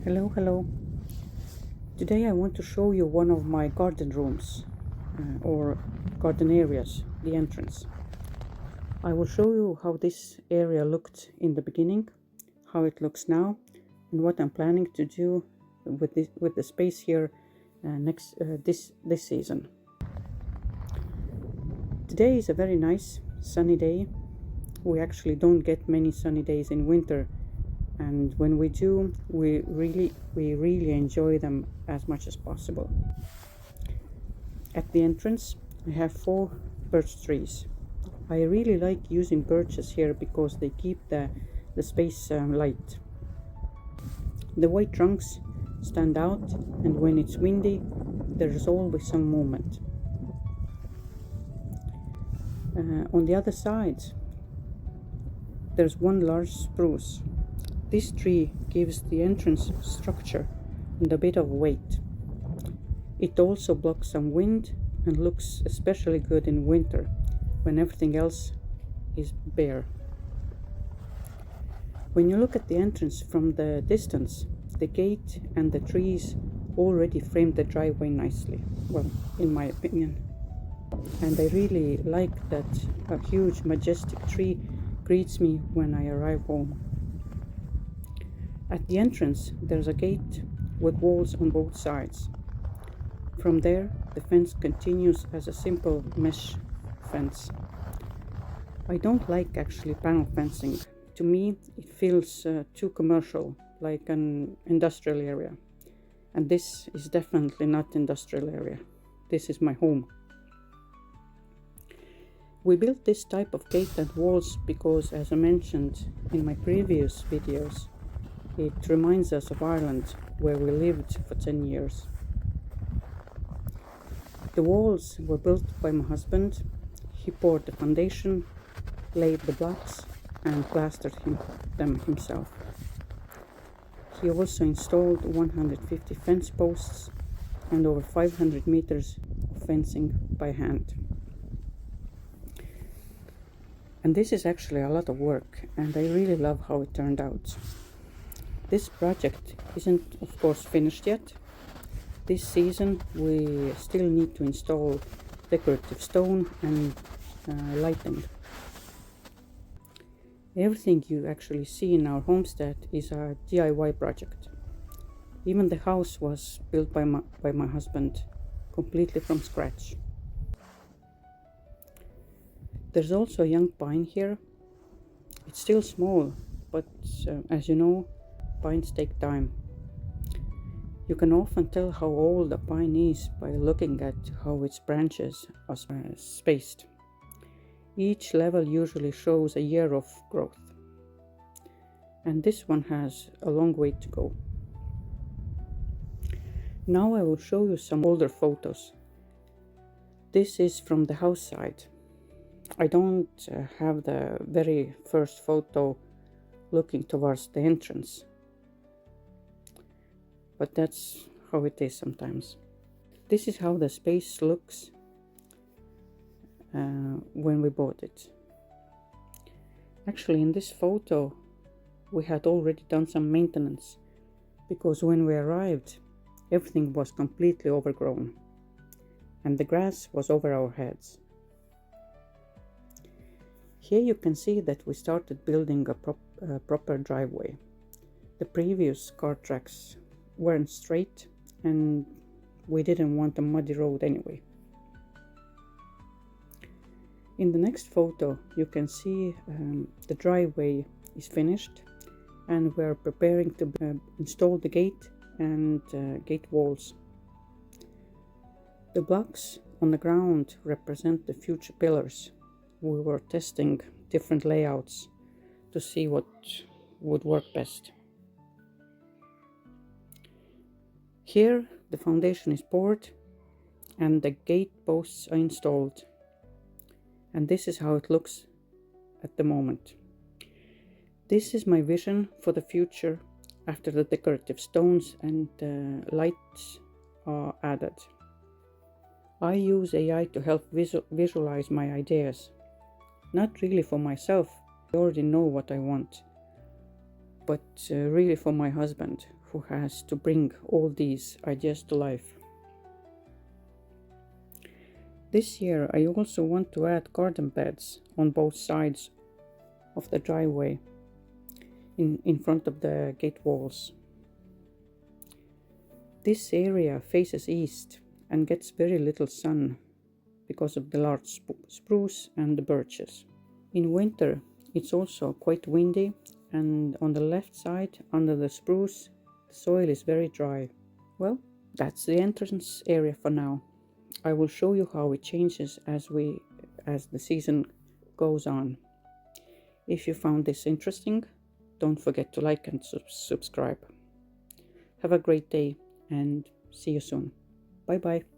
Hello. Today I want to show you one of my garden rooms or garden areas, the entrance. I will show you how this area looked in the beginning, how it looks now, and what I'm planning to do with the space here this season. Today is a very nice sunny day. We actually don't get many sunny days in winter, and when we do, we really enjoy them as much as possible. At the entrance I have 4 birch trees. I really like using birches here because they keep the space light. The white trunks stand out, and when it's windy there is always some movement. On the other side there's one large spruce. This tree gives the entrance structure and a bit of weight. It also blocks some wind and looks especially good in winter when everything else is bare. When you look at the entrance from the distance, the gate and the trees already frame the driveway nicely, well, in my opinion. And I really like that a huge majestic tree greets me when I arrive home. At the entrance there's a gate with walls on both sides. From there the fence continues as a simple mesh fence. I don't like actually panel fencing. To me it feels too commercial, like an industrial area. And this is definitely not industrial area. This is my home. We built this type of gate and walls because, as I mentioned in my previous videos, it reminds us of Ireland, where we lived for 10 years. The walls were built by my husband. He poured the foundation, laid the blocks, and plastered them himself. He also installed 150 fence posts and over 500 meters of fencing by hand. And this is actually a lot of work, and I really love how it turned out. This project isn't, of course, finished yet. This season we still need to install decorative stone and lighting. Everything you actually see in our homestead is a DIY project. Even the house was built by my husband, completely from scratch. There's also a young pine here. It's still small, but as you know, pines take time. You can often tell how old a pine is by looking at how its branches are spaced. Each level usually shows a year of growth, and this one has a long way to go. Now I will show you some older photos. This is from the house side. I don't have the very first photo looking towards the entrance, but that's how it is sometimes. This is how the space looks when we bought it. Actually, in this photo we had already done some maintenance, because when we arrived everything was completely overgrown and the grass was over our heads. Here you can see that we started building a proper driveway. The previous cart tracks weren't straight, and we didn't want a muddy road anyway. In the next photo you can see the driveway is finished, and we're preparing to install the gate and gate walls. The blocks on the ground represent the future pillars. We were testing different layouts to see what would work best. Here the foundation is poured and the gate posts are installed, and this is how it looks at the moment. This is my vision for the future after the decorative stones and lights are added. I use AI to help visualize my ideas. Not really for myself, I already know what I want. but really for my husband, who has to bring all these ideas to life. This year I also want to add garden beds on both sides of the driveway, in front of the gate walls. This area faces east and gets very little sun because of the large spruce and the birches. In winter it's also quite windy, and on the left side under the spruce the soil is very dry. Well, that's the entrance area for now. I will show you how it changes as the season goes on. If you found this interesting, don't forget to like and subscribe. Have a great day and see you soon. Bye bye.